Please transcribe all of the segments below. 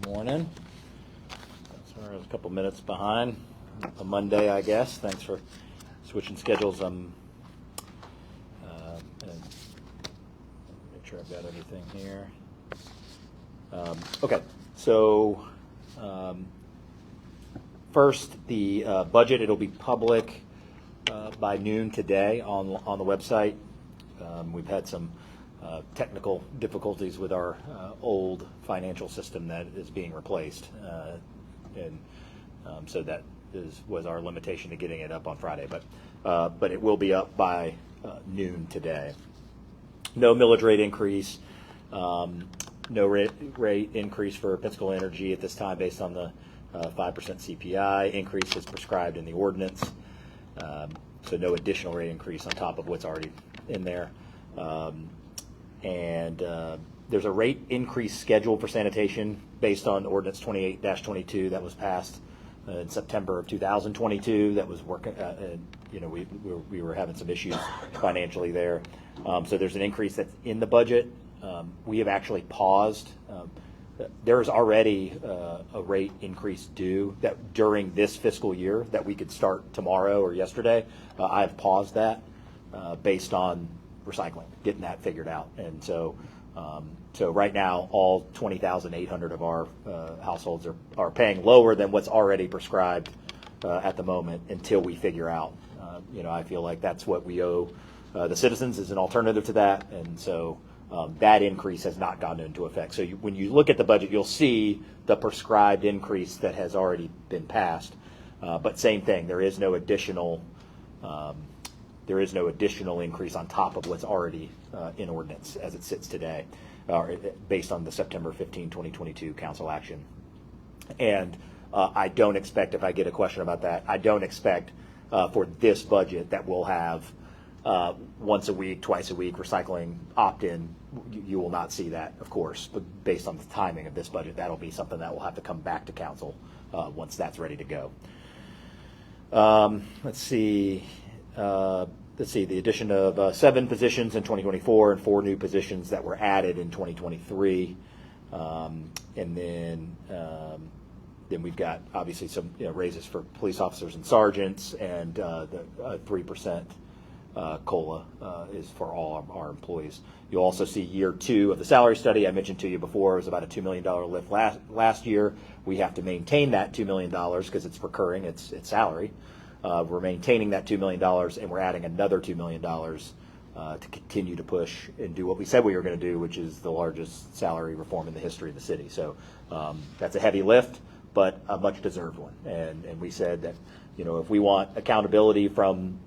Morning. Sorry, I was a couple minutes behind. A Monday, I guess. Thanks for switching schedules. And make sure I've got everything here. Okay, so first, the budget. It'll be public by noon today on the website. We've had some technical difficulties with our old financial system that is being replaced, and so that was our limitation to getting it up on Friday. But it will be up by noon today. No millage rate increase, no rate increase for Pensacola Energy at this time based on the 5% CPI increase as prescribed in the ordinance. So no additional rate increase on top of what's already in there. And there's a rate increase scheduled for sanitation based on Ordinance 28-22 that was passed in September of 2022. That was working, we were having some issues financially there. So there's an increase that's in the budget. We have actually paused. There's already a rate increase due that during this fiscal year that we could start tomorrow or yesterday. I've paused that based on recycling, getting that figured out. And so right now, all 20,800 of our households are paying lower than what's already prescribed at the moment until we figure out. I feel like that's what we owe the citizens is an alternative to that. And so that increase has not gone into effect. So when you look at the budget, you'll see the prescribed increase that has already been passed. But same thing, there is no additional increase on top of what's already in ordinance as it sits today, based on the September 15, 2022 council action. And I don't expect, if I get a question about that, I don't expect for this budget that we'll have once a week, twice a week recycling opt-in. You will not see that, of course, but based on the timing of this budget, that'll be something that will have to come back to council once that's ready to go. Let's see, the addition of 7 positions in 2024 and 4 new positions that were added in 2023. And then we've got obviously some raises for police officers and sergeants, and the 3% COLA is for all of our employees. You'll also see year 2 of the salary study I mentioned to you before. It was about a $2 million lift last year. We have to maintain that $2 million because it's recurring, it's salary. We're maintaining that $2 million, and we're adding another $2 million to continue to push and do what we said we were going to do, which is the largest salary reform in the history of the city. So that's a heavy lift, but a much deserved one. And we said that if we want accountability from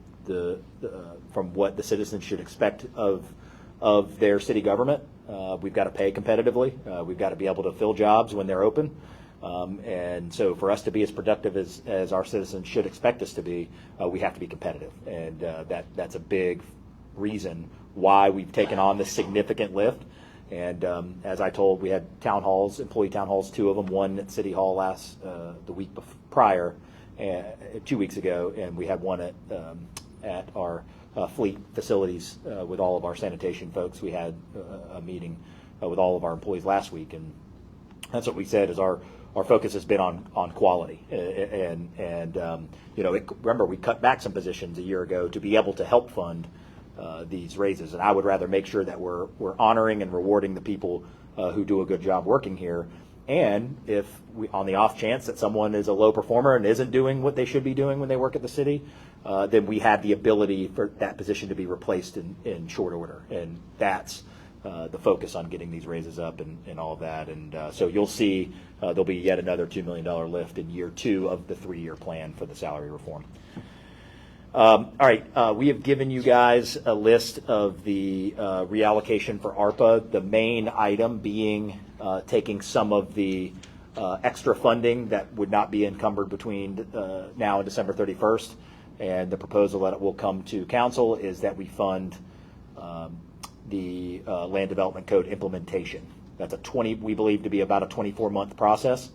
what the citizens should expect of their city government, we've got to pay competitively. We've got to be able to fill jobs when they're open. And so for us to be as productive as our citizens should expect us to be, we have to be competitive. And that's a big reason why we've taken on this significant lift. And as I told, we had town halls, employee town halls, 2 of them, one at City Hall the week prior, 2 weeks ago, and we had one at our fleet facilities with all of our sanitation folks. We had a meeting with all of our employees last week, and that's what we said is our focus has been on quality. Remember, we cut back some positions a year ago to be able to help fund these raises, and I would rather make sure that we're honoring and rewarding the people who do a good job working here. And if on the off chance that someone is a low performer and isn't doing what they should be doing when they work at the city, then we have the ability for that position to be replaced in short order. And that's the focus on getting these raises up and all of that. And so you'll see there'll be yet another $2 million lift in year 2 of the 3-year plan for the salary reform. All right, we have given you guys a list of the reallocation for ARPA, the main item being taking some of the extra funding that would not be encumbered between now and December 31st. And the proposal that it will come to council is that we fund the Land Development Code implementation. That's we believe to be about a 24-month process.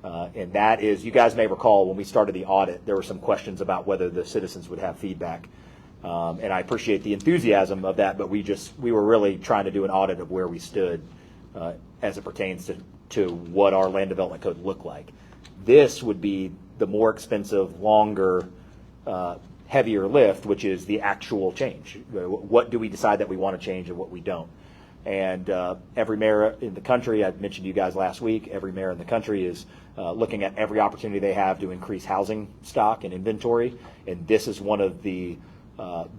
And that is, you guys may recall when we started the audit, there were some questions about whether the citizens would have feedback. And I appreciate the enthusiasm of that, but we were really trying to do an audit of where we stood as it pertains to what our land development code looked like. This would be the more expensive, longer, heavier lift, which is the actual change. What do we decide that we want to change and what we don't? And every mayor in the country, I mentioned to you guys last week, every mayor in the country is looking at every opportunity they have to increase housing stock and inventory. And this is one of the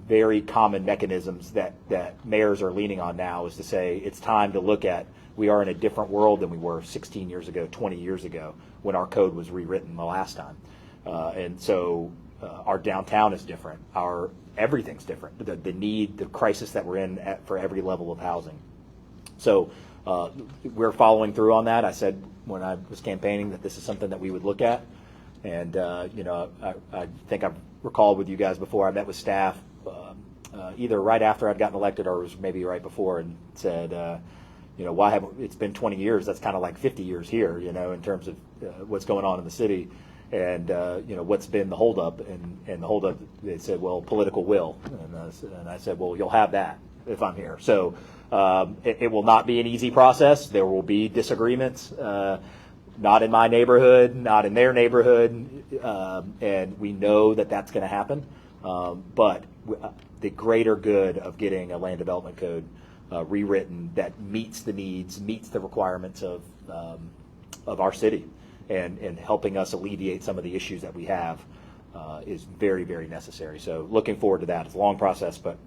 very common mechanisms that mayors are leaning on now, is to say it's time to look at, we are in a different world than we were 16 years ago, 20 years ago, when our code was rewritten the last time. And so our downtown is different. Everything's different. The need, the crisis that we're in for every level of housing. So we're following through on that. I said when I was campaigning that this is something that we would look at. And, I think I've recalled with you guys before, I met with staff either right after I'd gotten elected or it was maybe right before, and said, why haven't, it's been 20 years, that's kind of like 50 years here, in terms of what's going on in the city. And, what's been the holdup? And the holdup, they said, well, political will. And I said, well, you'll have that if I'm here. So it will not be an easy process. There will be disagreements. Not in my neighborhood, not in their neighborhood, and we know that that's going to happen. But the greater good of getting a land development code rewritten that meets the needs, meets the requirements of our city, and helping us alleviate some of the issues that we have is very, very necessary. So looking forward to that. It's a long process, but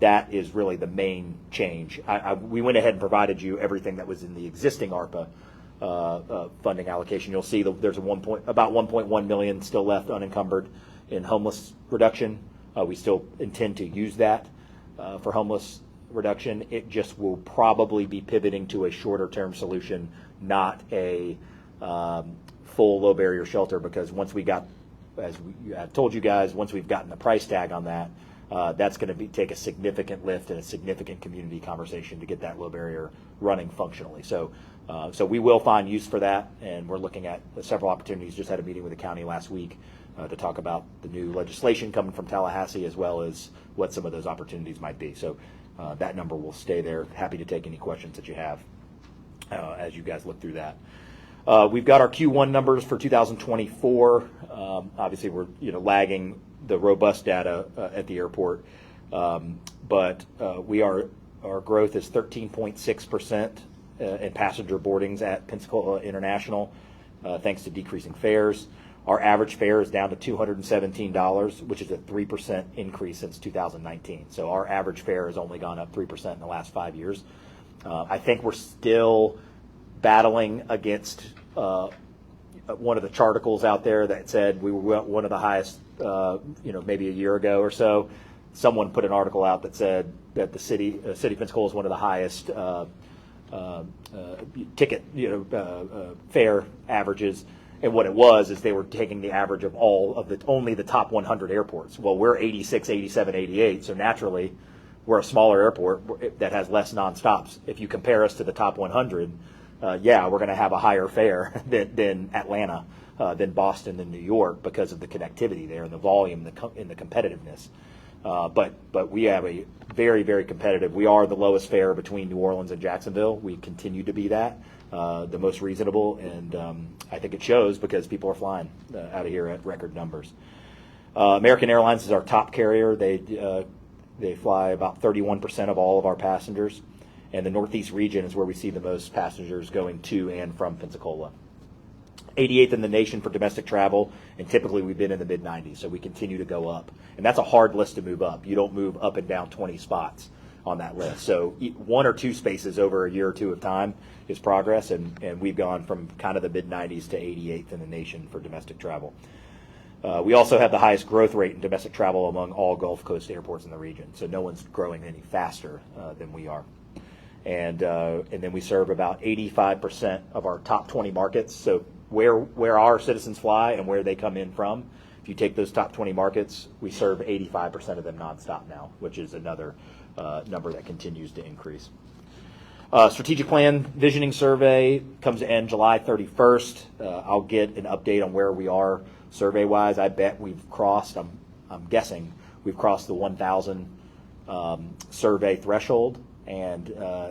that is really the main change. We went ahead and provided you everything that was in the existing ARPA funding allocation. You'll see there's about 1.1 million still left unencumbered in homeless reduction. We still intend to use that for homeless reduction. It just will probably be pivoting to a shorter term solution, not a full low barrier shelter, because once we got, I told you guys, once we've gotten the price tag on that, that's going to take a significant lift and a significant community conversation to get that low barrier running functionally. So we will find use for that, and we're looking at several opportunities. Just had a meeting with the county last week to talk about the new legislation coming from Tallahassee, as well as what some of those opportunities might be. So that number will stay there. Happy to take any questions that you have as you guys look through that. We've got our Q1 numbers for 2024. Obviously, we're lagging the robust data at the airport, but our growth is 13.6%. In passenger boardings at Pensacola International, thanks to decreasing fares. Our average fare is down to $217, which is a 3% increase since 2019. So our average fare has only gone up 3% in the last 5 years. I think we're still battling against one of the charticles out there that said we were one of the highest, maybe a year ago or so. Someone put an article out that said that the city of Pensacola is one of the highest ticket fare averages, and what it was is they were taking the average of only the top 100 airports. Well, we're 86, 87, 88, so naturally we're a smaller airport that has less nonstops. If you compare us to the top 100, we're going to have a higher fare than Atlanta, than Boston, than New York, because of the connectivity there and the volume and the competitiveness. But we have a very, very competitive. We are the lowest fare between New Orleans and Jacksonville. We continue to be that, the most reasonable, and I think it shows because people are flying out of here at record numbers. American Airlines is our top carrier. They fly about 31% of all of our passengers, and the Northeast region is where we see the most passengers going to and from Pensacola. 88th in the nation for domestic travel, and typically we've been in the mid-90s, so we continue to go up. And that's a hard list to move up. You don't move up and down 20 spots on that list. So 1 or 2 spaces over a year or two of time is progress, and we've gone from kind of the mid-90s to 88th in the nation for domestic travel. We also have the highest growth rate in domestic travel among all Gulf Coast airports in the region, so no one's growing any faster than we are. And then we serve about 85% of our top 20 markets, so where our citizens fly and where they come in from. If you take those top 20 markets, we serve 85% of them nonstop now, which is another number that continues to increase. Strategic plan visioning survey comes to end July 31st. I'll get an update on where we are survey-wise. I bet we've crossed, I'm guessing, we've crossed the 1,000 survey threshold. And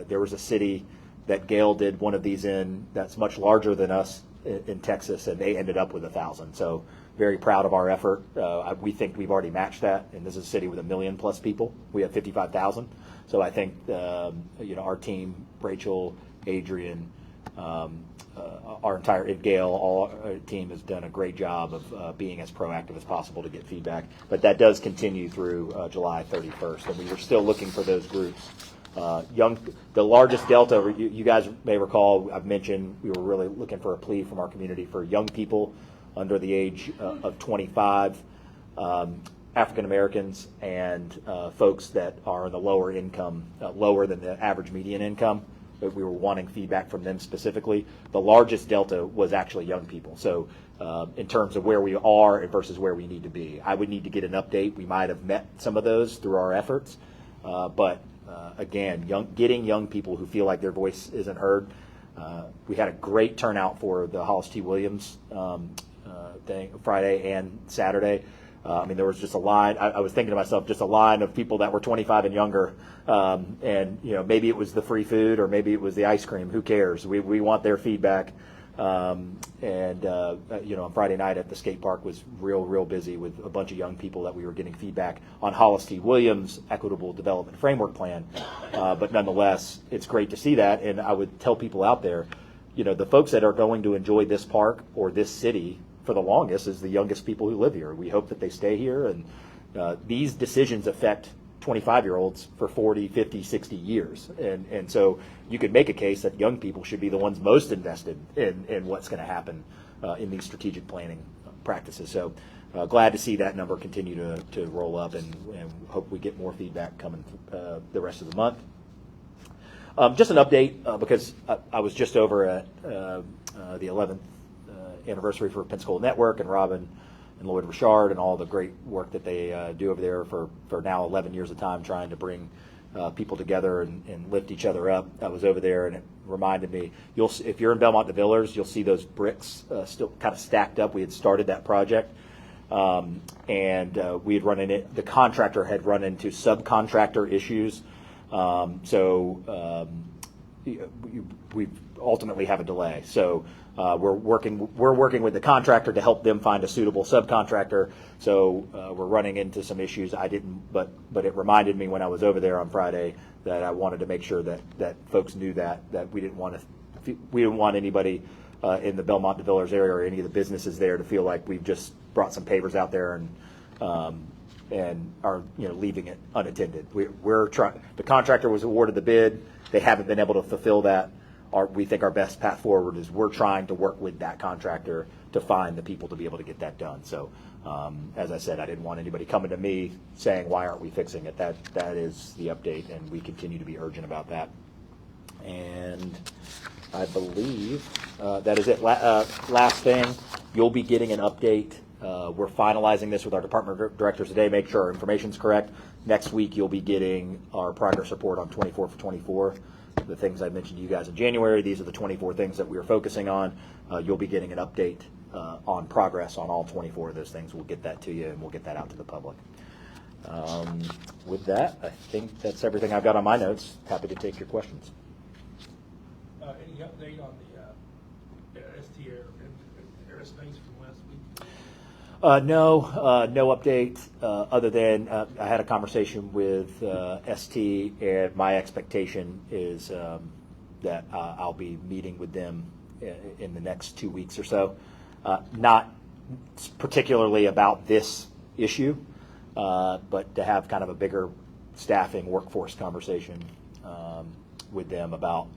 there was a city that Gale did one of these in that's much larger than us in Texas, and they ended up with 1,000. So very proud of our effort. We think we've already matched that, and this is a city with 1 million plus people. We have 55,000. So I think our team, Rachel, Adrian, our entire Gale, our team has done a great job of being as proactive as possible to get feedback. But that does continue through July 31st, and we were still looking for those groups. The largest delta, you guys may recall, I've mentioned we were really looking for a plea from our community for young people under the age of 25, African Americans, and folks that are in the lower income, lower than the average median income. But we were wanting feedback from them specifically. The largest delta was actually young people. So in terms of where we are versus where we need to be, I would need to get an update. We might have met some of those through our efforts, but again, getting young people who feel like their voice isn't heard. We had a great turnout for the Hollis T. Williams thing Friday and Saturday. There was just a line. I was thinking to myself, just a line of people that were 25 and younger, and maybe it was the free food or maybe it was the ice cream. Who cares? We want their feedback. On Friday night at the skate park was real busy with a bunch of young people that we were getting feedback on Hollis T. Williams' Equitable Development Framework Plan. But nonetheless, it's great to see that. And I would tell people out there, the folks that are going to enjoy this park or this city for the longest is the youngest people who live here. We hope that they stay here. And these decisions affect 25-year-olds for 40, 50, 60 years. And so you could make a case that young people should be the ones most invested in what's going to happen in these strategic planning practices. So glad to see that number continue to roll up, and hope we get more feedback coming the rest of the month. Just an update, because I was just over at the 11th anniversary for Pensacola Network, and Robin and Lloyd Richard and all the great work that they do over there for now 11 years of time, trying to bring people together and lift each other up. I was over there, and it reminded me, if you're in Belmont-DeVilliers, you'll see those bricks still kind of stacked up. We had started that project, and we had the contractor had run into subcontractor issues. We ultimately have a delay. So we're working with the contractor to help them find a suitable subcontractor. So we're running into some issues. But it reminded me when I was over there on Friday that I wanted to make sure that folks knew that we didn't want anybody in the Belmont-DeVilliers area or any of the businesses there to feel like we've just brought some pavers out there and are leaving it unattended. We're trying. The contractor was awarded the bid. They haven't been able to fulfill that. We think our best path forward is we're trying to work with that contractor to find the people to be able to get that done. So, as I said, I didn't want anybody coming to me saying, why aren't we fixing it? That is the update, and we continue to be urgent about that. And I believe that is it. Last thing, you'll be getting an update. We're finalizing this with our department directors today, make sure our information's correct. Next week, you'll be getting our progress report on 24 for 24. The things I mentioned to you guys in January, these are the 24 things that we are focusing on. You'll be getting an update on progress on all 24 of those things. We'll get that to you, and we'll get that out to the public. With that, I think that's everything I've got on my notes. Happy to take your questions. Any update on the ST aerospace from last week? No update other than I had a conversation with ST, and my expectation is that I'll be meeting with them in the next 2 weeks or so. Not particularly about this issue, but to have kind of a bigger staffing workforce conversation with them about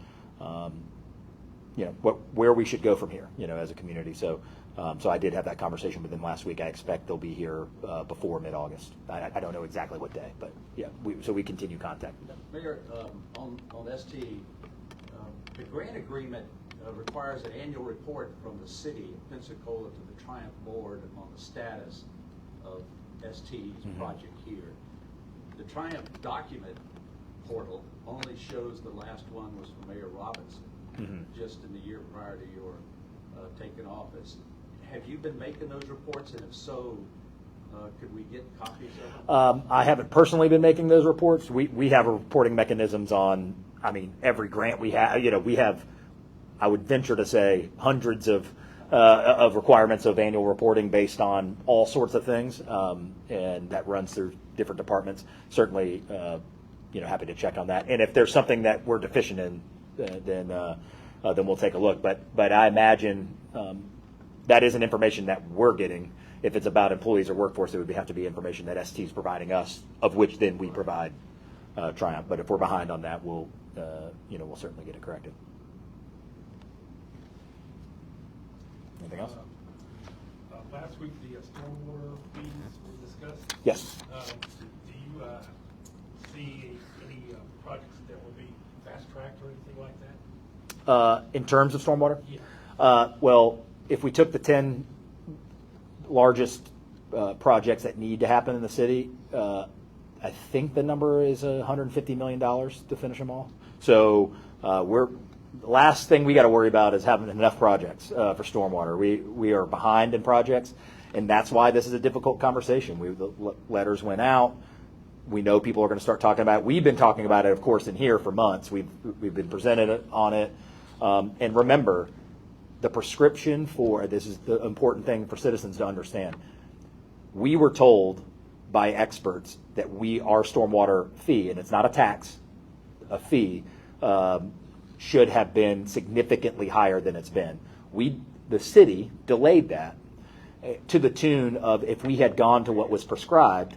where we should go from here, as a community. So I did have that conversation with them last week. I expect they'll be here before mid-August. I don't know exactly what day, but yeah, we continue contact with them. Mayor, on ST, the grant agreement requires an annual report from the City of Pensacola to the Triumph Board on the status of ST's project here. The Triumph document portal only shows the last one was from Mayor Robinson, just in the year prior to your taking office. Have you been making those reports, and if so, could we get copies of them? I haven't personally been making those reports. We have reporting mechanisms on I mean, every grant we have, we have, I would venture to say, hundreds of requirements of annual reporting based on all sorts of things, and that runs through different departments. Certainly, happy to check on that. And if there's something that we're deficient in, then we'll take a look. But I imagine that isn't information that we're getting. If it's about employees or workforce, it would have to be information that ST is providing us, of which then we provide Triumph. But if we're behind on that, we'll certainly get it corrected. Anything else? Last week, the stormwater fees were discussed. Yes. Do you see any projects that will be fast-tracked or anything like that? In terms of stormwater? Yeah. Well, if we took the 10 largest projects that need to happen in the city, I think the number is $150 million to finish them all. So the last thing we got to worry about is having enough projects for stormwater. We are behind in projects, and that's why this is a difficult conversation. The letters went out. We know people are going to start talking about it. We've been talking about it, of course, in here for months. We've been presented on it. And remember, the prescription for this is the important thing for citizens to understand. We were told by experts that our stormwater fee, and it's not a tax, a fee, should have been significantly higher than it's been. The city delayed that to the tune of, if we had gone to what was prescribed,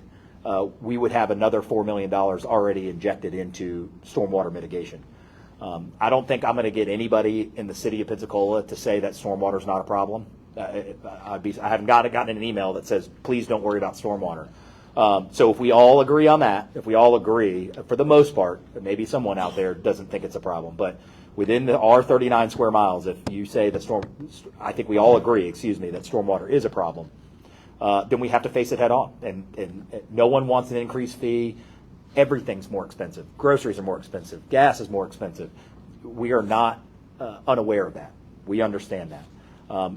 we would have another $4 million already injected into stormwater mitigation. I don't think I'm going to get anybody in the city of Pensacola to say that stormwater is not a problem. I haven't gotten an email that says, please don't worry about stormwater. So if we all agree on that, if we all agree, for the most part, maybe someone out there doesn't think it's a problem, but within our 39 square miles, if you say that I think we all agree, that stormwater is a problem, then we have to face it head on. And no one wants an increased fee. Everything's more expensive. Groceries are more expensive. Gas is more expensive. We are not unaware of that. We understand that.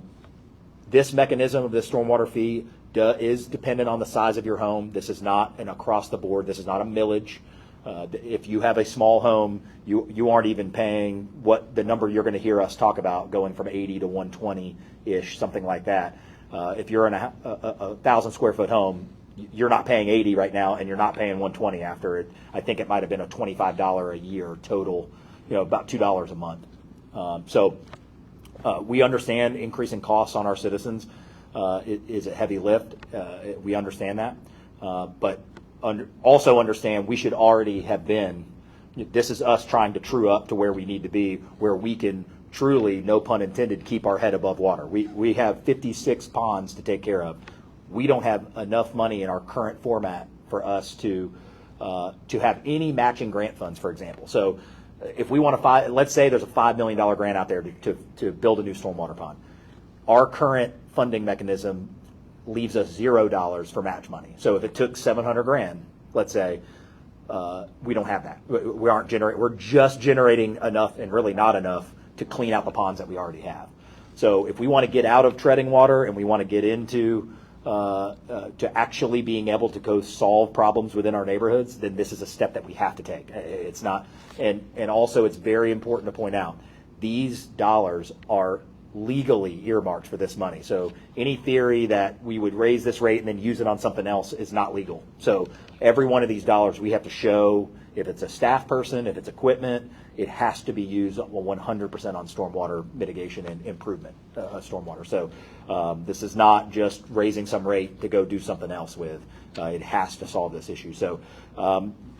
This mechanism of this stormwater fee is dependent on the size of your home. This is not an across the board. This is not a millage. If you have a small home, you aren't even paying what the number you're going to hear us talk about, going from 80 to 120-ish, something like that. If you're in a 1,000 square foot home, you're not paying 80 right now, and you're not paying 120 after it. I think it might have been a $25 a year total, about $2 a month. So we understand increasing costs on our citizens is a heavy lift. We understand that, but also understand we should already have been. This is us trying to true up to where we need to be, where we can truly, no pun intended, keep our head above water. We have 56 ponds to take care of. We don't have enough money in our current format for us to have any matching grant funds, for example. So if we want to, let's say there's a $5 million grant out there to build a new stormwater pond. Our current funding mechanism leaves us $0 for match money. So if it took $700,000, let's say, we don't have that. We're just generating enough, and really not enough, to clean out the ponds that we already have. So if we want to get out of treading water and we want to get into to actually being able to go solve problems within our neighborhoods, then this is a step that we have to take. It's not, and also it's very important to point out, these dollars are legally earmarked for this money. So any theory that we would raise this rate and then use it on something else is not legal. So every one of these dollars we have to show, if it's a staff person, if it's equipment, it has to be used 100% on stormwater mitigation and improvement of stormwater. So this is not just raising some rate to go do something else with. It has to solve this issue. So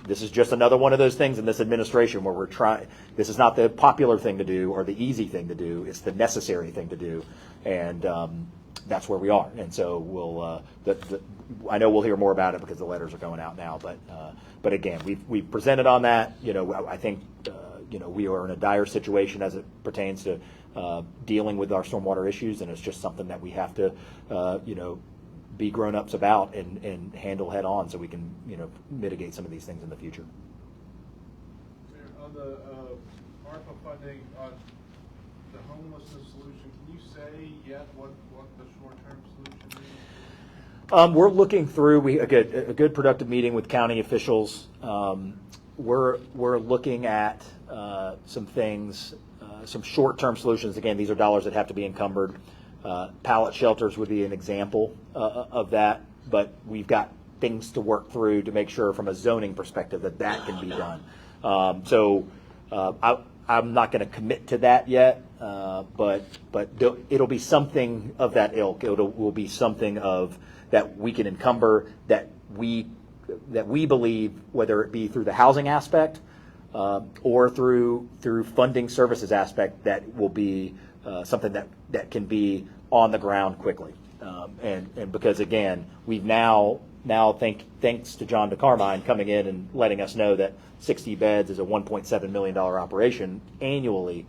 this is just another one of those things in this administration where we're trying. This is not the popular thing to do or the easy thing to do. It's the necessary thing to do, and that's where we are. And so we'll. I know we'll hear more about it because the letters are going out now. But again, we've presented on that. I think we are in a dire situation as it pertains to dealing with our stormwater issues, and it's just something that we have to be grown-ups about and handle head on, so we can mitigate some of these things in the future. On the ARPA funding on the homelessness solution, can you say yet what the short-term solution is? We're looking through a good productive meeting with county officials we're looking at some things, some short-term solutions. Again, these are dollars that have to be encumbered. Pallet shelters would be an example of that, but we've got things to work through to make sure from a zoning perspective that can be done. I'm not going to commit to that yet, but it'll be something of that ilk. Will be something of that we can encumber, that we believe, whether it be through the housing aspect or through funding services aspect, that will be something that can be on the ground quickly. And because again, we've now thanks to John DeCarmine coming in and letting us know that 60 beds is a $1.7 million operation annually.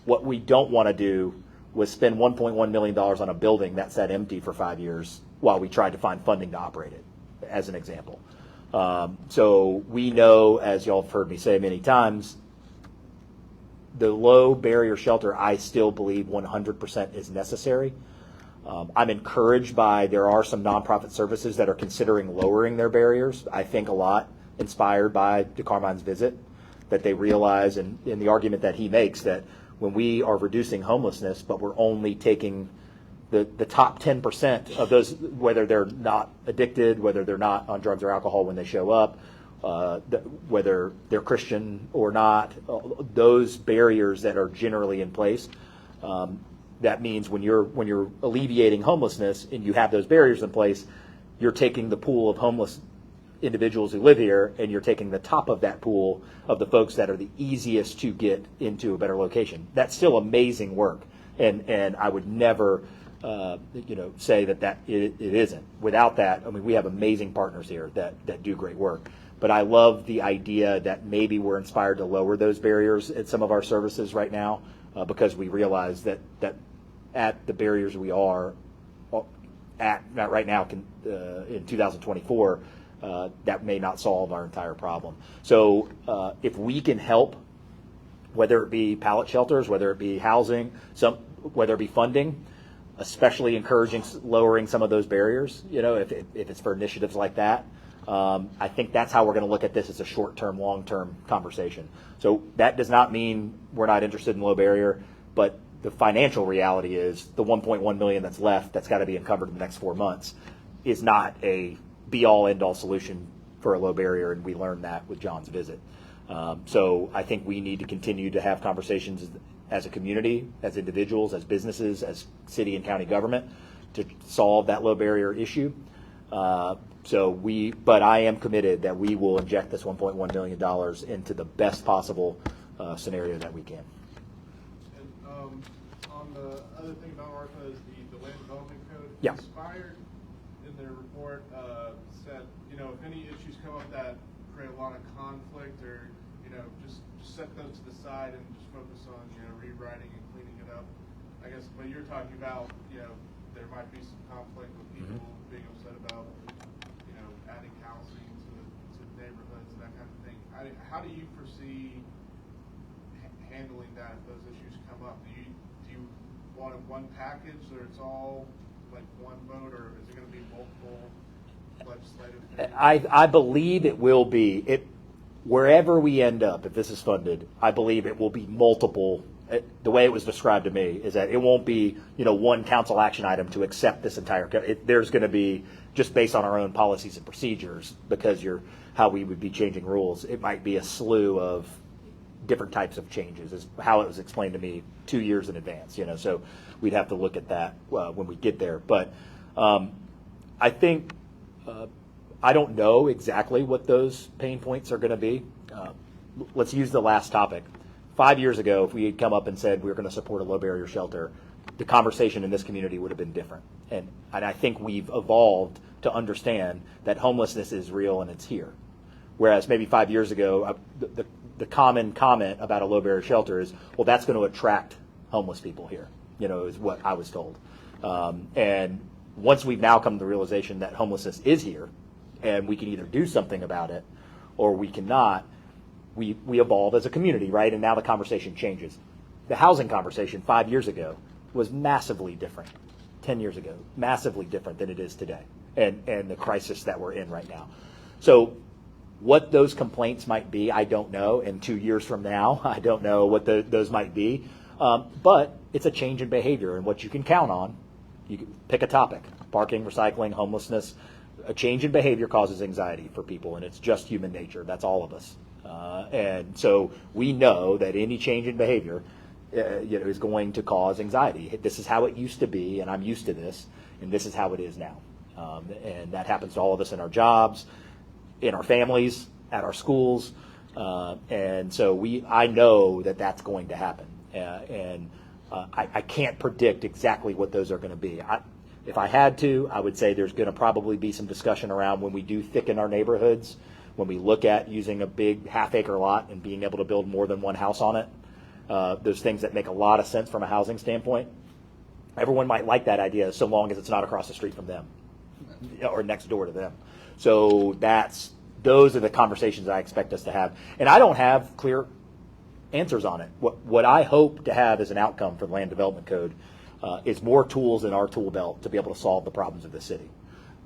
What we don't want to do was spend $1.1 million on a building that sat empty for 5 years while we tried to find funding to operate it, as an example. So we know, as y'all have heard me say many times, the low barrier shelter, I still believe 100% is necessary. I'm encouraged by there are some nonprofit services that are considering lowering their barriers. I think a lot inspired by DeCarmine's visit, that they realize, and in the argument that he makes, that when we are reducing homelessness, but we're only taking the top 10% of those, whether they're not addicted, whether they're not on drugs or alcohol when they show up, whether they're Christian or not, those barriers that are generally in place. That means when you're alleviating homelessness and you have those barriers in place, you're taking the pool of homeless individuals who live here and you're taking the top of that pool of the folks that are the easiest to get into a better location. That's still amazing work, and I would never say that it isn't. Without that, I mean, we have amazing partners here that do great work. But I love the idea that maybe we're inspired to lower those barriers at some of our services right now, because we realize that at the barriers we are at right now in 2024, that may not solve our entire problem. So if we can help, whether it be pallet shelters, whether it be housing, whether it be funding, especially encouraging lowering some of those barriers, if it's for initiatives like that, I think that's how we're going to look at this as a short-term, long-term conversation. So that does not mean we're not interested in low barrier, but the financial reality is the $1.1 million that's left, that's got to be encumbered in the next 4 months, is not a be-all, end-all solution for a low barrier, and we learned that with John's visit. So I think we need to continue to have conversations as a community, as individuals, as businesses, as city and county government to solve that low barrier issue. But I am committed that we will inject this $1.1 million into the best possible scenario that we can. And on the other thing about ARPA is the land development code. Yeah. Inspired in their report said, if any issues come up that create a lot of conflict, or just set those to the side and just focus on rewriting and cleaning it up. I guess, but you're talking about there might be some conflict with people being upset about adding housing to neighborhoods and that kind of thing. How do you foresee handling that if those issues come up? Do you want one package, or it's all like one vote, or is it going to be multiple legislative things? I believe it will be. Wherever we end up, if this is funded, I believe it will be multiple. The way it was described to me is that it won't be one council action item to accept this entire. There's going to be, just based on our own policies and procedures, because how we would be changing rules, it might be a slew of different types of changes, is how it was explained to me 2 years in advance. So we'd have to look at that when we get there. But I think I don't know exactly what those pain points are going to be. Let's use the last topic. 5 years ago, if we had come up and said we were going to support a low barrier shelter, the conversation in this community would have been different. And I think we've evolved to understand that homelessness is real and it's here. Whereas maybe 5 years ago, the common comment about a low barrier shelter is, well, that's going to attract homeless people here, is what I was told. And once we've now come to the realization that homelessness is here and we can either do something about it or we cannot, we evolve as a community, right? And now the conversation changes. The housing conversation 5 years ago was massively different. 10 years ago, massively different than it is today, and the crisis that we're in right now. So What those complaints might be, I don't know. And 2 years from now, I don't know what those might be. But it's a change in behavior, and what you can count on, you can pick a topic: parking, recycling, homelessness. A change in behavior causes anxiety for people, and it's just human nature. That's all of us. And so we know that any change in behavior is going to cause anxiety. This is how it used to be, and I'm used to this, and this is how it is now. And that happens to all of us in our jobs, in our families, at our schools. And so I know that that's going to happen. I can't predict exactly what those are going to be. If I had to, I would say there's going to probably be some discussion around when we do thicken our neighborhoods, when we look at using a big half-acre lot and being able to build more than one house on it. Those things that make a lot of sense from a housing standpoint. Everyone might like that idea so long as it's not across the street from them or next door to them. So those are the conversations I expect us to have. And I don't have clear answers on it. What I hope to have as an outcome for the Land Development Code is more tools in our tool belt to be able to solve the problems of the city.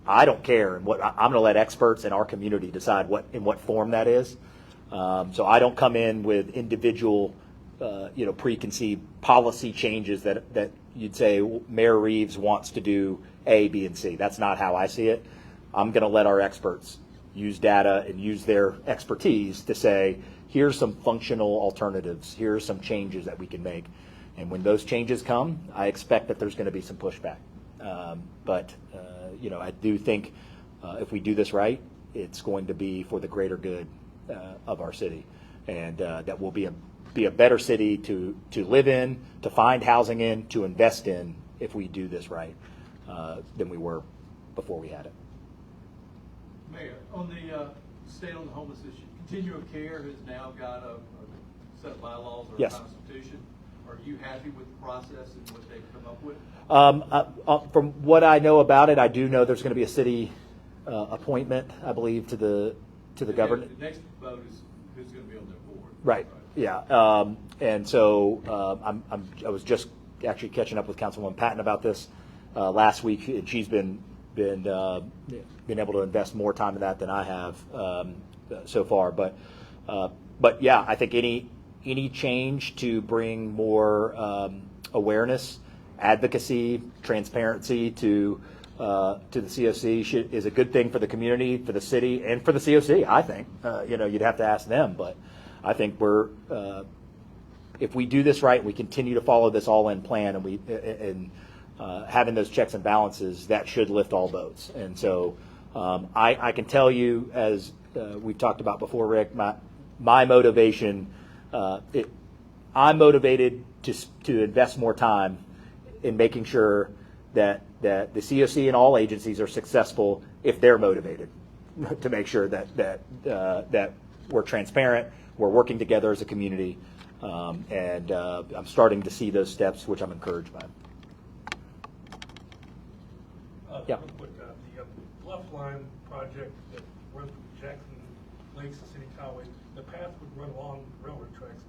I don't care, and I'm going to let experts in our community decide in what form that is. So I don't come in with individual, preconceived policy changes that you'd say Mayor Reeves wants to do A, B, and C. That's not how I see it. I'm going to let our experts use data and use their expertise to say, here's some functional alternatives. Here's some changes that we can make. And when those changes come, I expect that there's going to be some pushback. But I do think if we do this right, it's going to be for the greater good of our city, and that will be a better city to live in, to find housing in, to invest in if we do this right than we were before we had it. Mayor, on the state on the homeless issue, Continuum of Care has now got a set of bylaws or Yes. a constitution. Are you happy with the process and what they've come up with? From what I know about it, I do know there's going to be a city appointment, I believe, to the governor. The next vote is who's going to be on their board. Right. Yeah. And so I was just actually catching up with Councilwoman Patton about this last week, and she's been able to invest more time in that than I have so far. But yeah, I think any change to bring more awareness, advocacy, transparency to the COC is a good thing for the community, for the city, and for the COC. I think you'd have to ask them, but I think if we do this right, we continue to follow this all-in plan, and having those checks and balances, that should lift all boats. And so I can tell you, as we've talked about before, Rick, my motivation. I'm motivated to invest more time in making sure that the COC and all agencies are successful if they're motivated to make sure that we're transparent, we're working together as a community, and I'm starting to see those steps, which I'm encouraged by. Yeah. Real quick, the Bluff Line project that runs from Jackson Lakes to City Highway, the path would run along railroad tracks.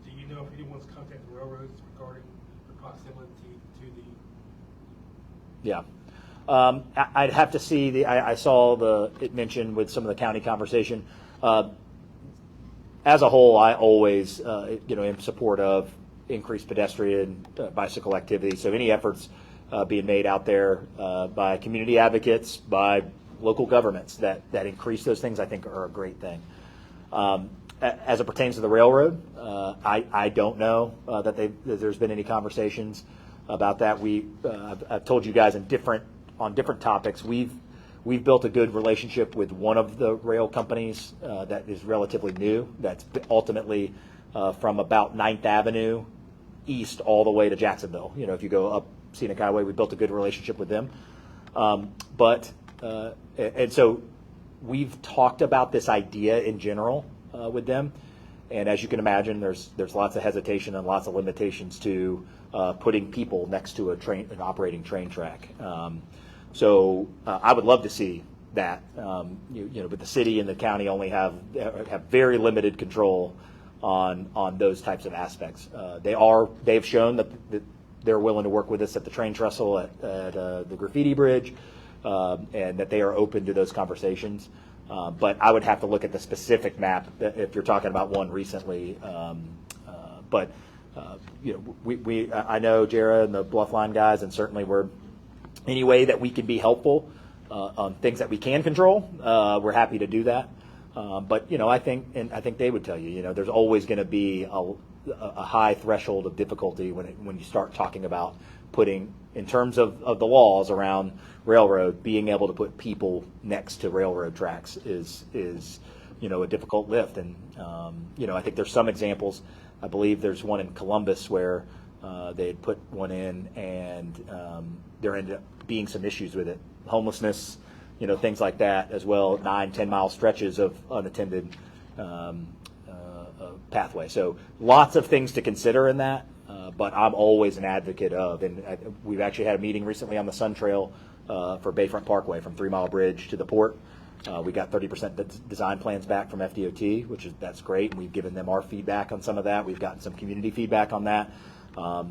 Do you know if anyone's contacted the railroads regarding the proximity to the? Yeah. I'd have to see I saw it mentioned with some of the county conversation. As a whole, I always, am support of increased pedestrian bicycle activity. So any efforts being made out there by community advocates, by local governments that increase those things, I think are a great thing. As it pertains to the railroad, I don't know that there's been any conversations about that. I've told you guys on different topics. We've built a good relationship with one of the rail companies that is relatively new. That's ultimately from about 9th Avenue east all the way to Jacksonville. If you go up Scenic Highway, we built a good relationship with them. And so we've talked about this idea in general with them. And as you can imagine, there's lots of hesitation and lots of limitations to putting people next to an operating train track. So I would love to see that. But the city and the county only have very limited control on those types of aspects. They've shown that they're willing to work with us at the train trestle at the graffiti bridge, and that they are open to those conversations. But I would have to look at the specific map if you're talking about one recently. But I know Jara and the Bluffline guys, and certainly we're any way that we can be helpful on things that we can control. We're happy to do that. But I think they would tell you, there's always going to be a high threshold of difficulty when you start talking about putting, in terms of the laws around railroad, being able to put people next to railroad tracks is a difficult lift. And I think there's some examples. I believe there's one in Columbus where they had put one in, and there ended up being some issues with it, homelessness, things like that as well. 9-10 mile stretches of unattended pathway. So lots of things to consider in that. But I'm always an advocate of, and we've actually had a meeting recently on the Sun Trail for Bayfront Parkway from 3 Mile Bridge to the port. We got 30% design plans back from FDOT, that's great. And we've given them our feedback on some of that. We've gotten some community feedback on that.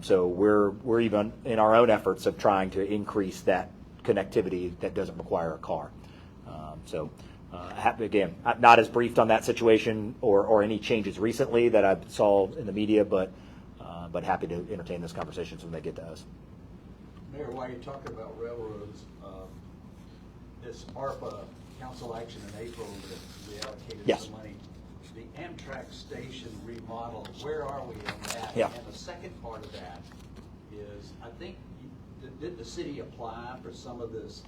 So we're even in our own efforts of trying to increase that connectivity that doesn't require a car. Again, I'm not as briefed on that situation or any changes recently that I saw in the media, but happy to entertain those conversations when they get to us. Mayor, while you're talking about railroads, this ARPA council action in April that reallocated Yes. some money, the Amtrak station remodel, where are we in that? Yeah. And the second part of that is, I think, did the city apply for some of this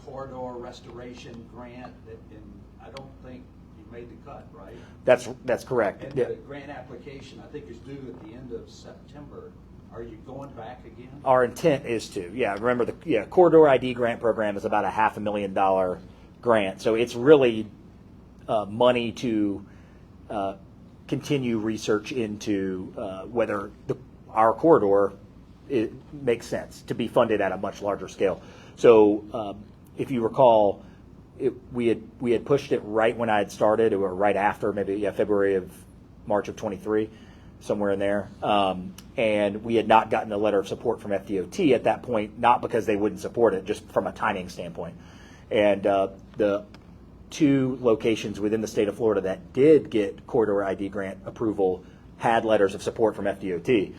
corridor restoration grant? And I don't think you made the cut, right? That's correct. And Yeah. the grant application, I think, is due at the end of September. Are you going back again? Our intent is to, remember the Corridor ID grant program is about a $500,000 grant. So it's really money to continue research into whether our corridor makes sense to be funded at a much larger scale. So if you recall, we had pushed it right when I had started, or right after, maybe March of 23. Somewhere in there, and we had not gotten a letter of support from FDOT at that point, not because they wouldn't support it, just from a timing standpoint. And the 2 locations within the state of Florida that did get corridor ID grant approval had letters of support from FDOT.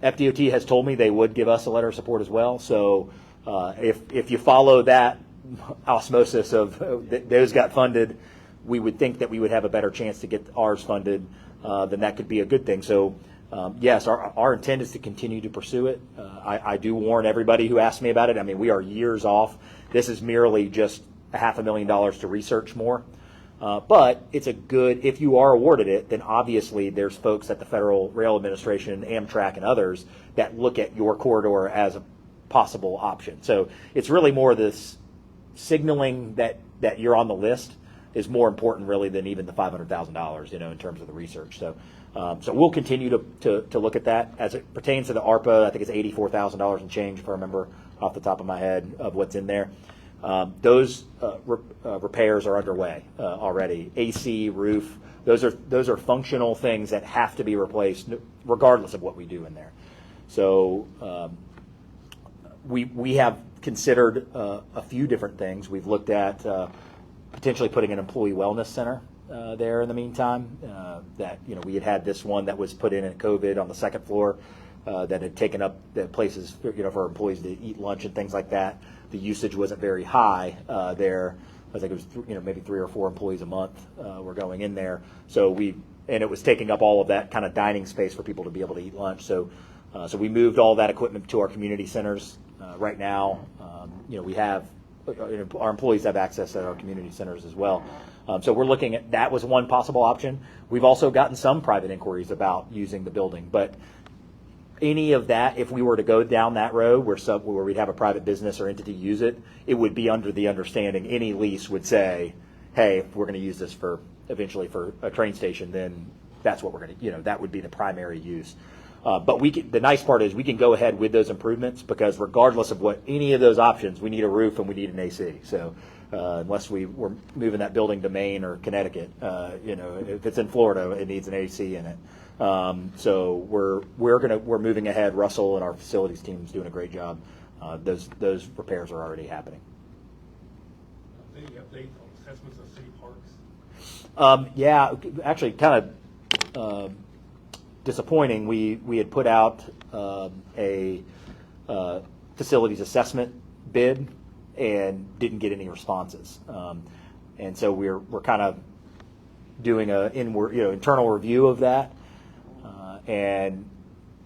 FDOT has told me they would give us a letter of support as well. So if you follow that osmosis of those got funded, we would think that we would have a better chance to get ours funded. Then that could be a good thing. So, yes, our intent is to continue to pursue it. I do warn everybody who asks me about it. I mean, we are years off. This is merely just $500,000 to research more. But it's if you are awarded it, then obviously there's folks at the Federal Rail Administration, Amtrak, and others that look at your corridor as a possible option. So it's really more this signaling that you're on the list is more important really than even the $500,000, in terms of the research. So we'll continue to look at that. As it pertains to the ARPA, I think it's $84,000 and change, if I remember off the top of my head, of what's in there. Those repairs are underway already. AC, roof, those are functional things that have to be replaced regardless of what we do in there. So we have considered a few different things. We've looked at potentially putting an employee wellness center there in the meantime. That we had this one that was put in at COVID on the second floor that had taken up the places for employees to eat lunch and things like that. The usage wasn't very high there. I think it was maybe 3 or 4 employees a month were going in there. So and it was taking up all of that kind of dining space for people to be able to eat lunch. So we moved all that equipment to our community centers. Right now, we have our employees have access at our community centers as well. So we're looking at that was one possible option. We've also gotten some private inquiries about using the building, but any of that, if we were to go down that road where we'd have a private business or entity use it, it would be under the understanding any lease would say, hey, if we're going to use this eventually for a train station, then that's what we're going to, that would be the primary use. But the nice part is we can go ahead with those improvements because regardless of what any of those options, we need a roof and we need an AC. So unless we're moving that building to Maine or Connecticut, if it's in Florida, it needs an AC in it. So we're moving ahead. Russell and our facilities team is doing a great job. Those repairs are already happening. Any update on assessments of city parks? Yeah, actually, kind of disappointing. We had put out a facilities assessment bid and didn't get any responses, and so we're kind of doing a internal review of that, and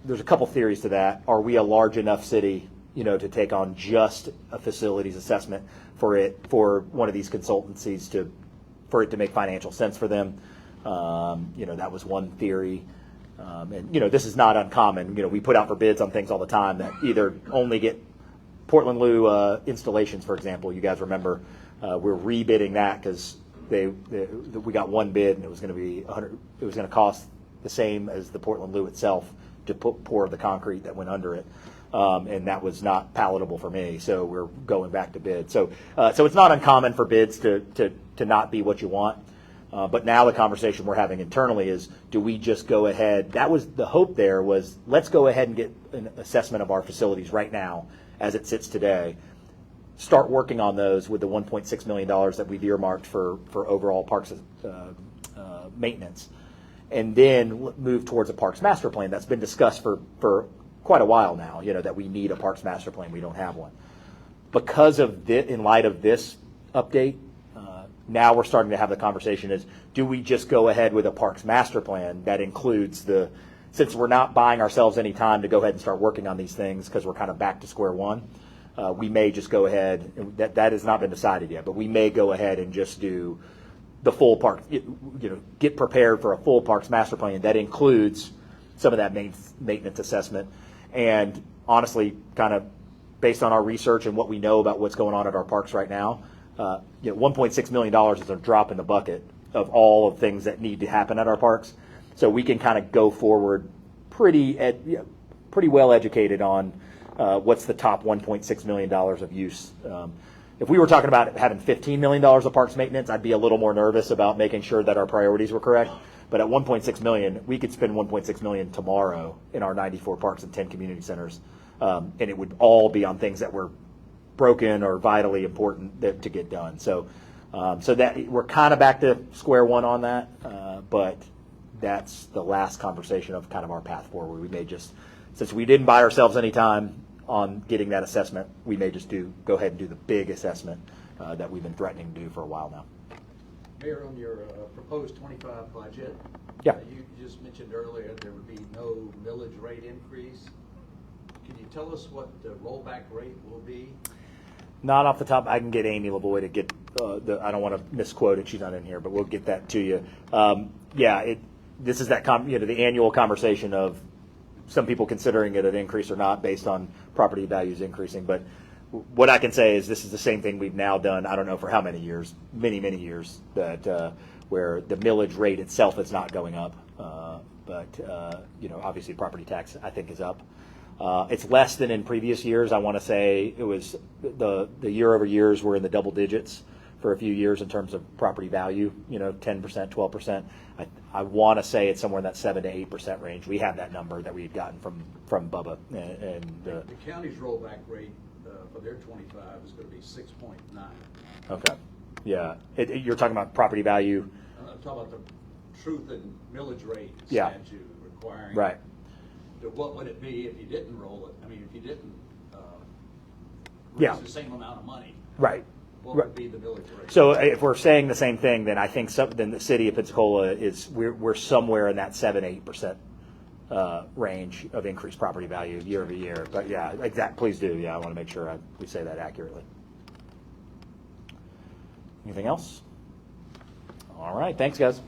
there's a couple theories to that. Are we a large enough city, to take on just a facilities assessment for one of these consultancies for it to make financial sense for them? That was one theory. And this is not uncommon. We put out for bids on things all the time that either only get Portland Lou installations, for example. You guys remember we're rebidding that because we got one bid and it was going to be it was going to cost the same as the Portland Lou itself to pour the concrete that went under it. And that was not palatable for me, so we're going back to bid. So it's not uncommon for bids to not be what you want. But now the conversation we're having internally is, do we just go ahead? That was the hope there was, let's go ahead and get an assessment of our facilities right now as it sits today. Start working on those with the $1.6 million that we've earmarked for overall parks maintenance. And then move towards a parks master plan that's been discussed for quite a while now, that we need a parks master plan. We don't have one. Because of this, in light of this update, now we're starting to have the conversation is, do we just go ahead with a parks master plan that includes since we're not buying ourselves any time to go ahead and start working on these things because we're kind of back to square one, we may just go ahead, that has not been decided yet, but we may go ahead and just do the full park, get prepared for a full parks master plan that includes some of that maintenance assessment. And honestly, kind of based on our research and what we know about what's going on at our parks right now, $1.6 million is a drop in the bucket of all of things that need to happen at our parks. So we can kind of go forward pretty well educated on what's the top $1.6 million of use. If we were talking about having $15 million of parks maintenance, I'd be a little more nervous about making sure that our priorities were correct. But at $1.6 million, we could spend $1.6 million tomorrow in our 94 parks and 10 community centers, and it would all be on things that were broken or vitally important to get done. So that we're kind of back to square one on that, but that's the last conversation of kind of our path forward. We may just, since we didn't buy ourselves any time on getting that assessment, we may just go ahead and do the big assessment that we've been threatening to do for a while now. Mayor, on your proposed 25 budget, Yeah. You just mentioned earlier there would be no millage rate increase. Can you tell us what the rollback rate will be? Not off the top. I can get Amy Lavoie to get I don't want to misquote it. She's not in here, but we'll get that to you. This is that the annual conversation of some people considering it an increase or not based on property values increasing. But what I can say is this is the same thing we've now done, I don't know for how many years, many years, that where the millage rate itself is not going up. But obviously property tax, I think, is up. It's less than in previous years. I want to say it was the year over years were in the double digits for a few years in terms of property value, 10%, 12%. I want to say it's somewhere in that 7 to 8% range. We have that number that we had gotten from Bubba. And the county's rollback rate for their 25 is going to be 6.9. Okay. Yeah. You're talking about property value. I'm talking about the truth and millage rate statute requiring. Right. What would it be if you didn't roll it? I mean, if you didn't raise the same amount of money. Right. What would be the millage rate? So if we're saying the same thing, then I think then the city of Pensacola is we're somewhere in that 7-8% range of increased property value year over year. But yeah, please do. Yeah, I want to make sure we say that accurately. Anything else? All right. Thanks, guys.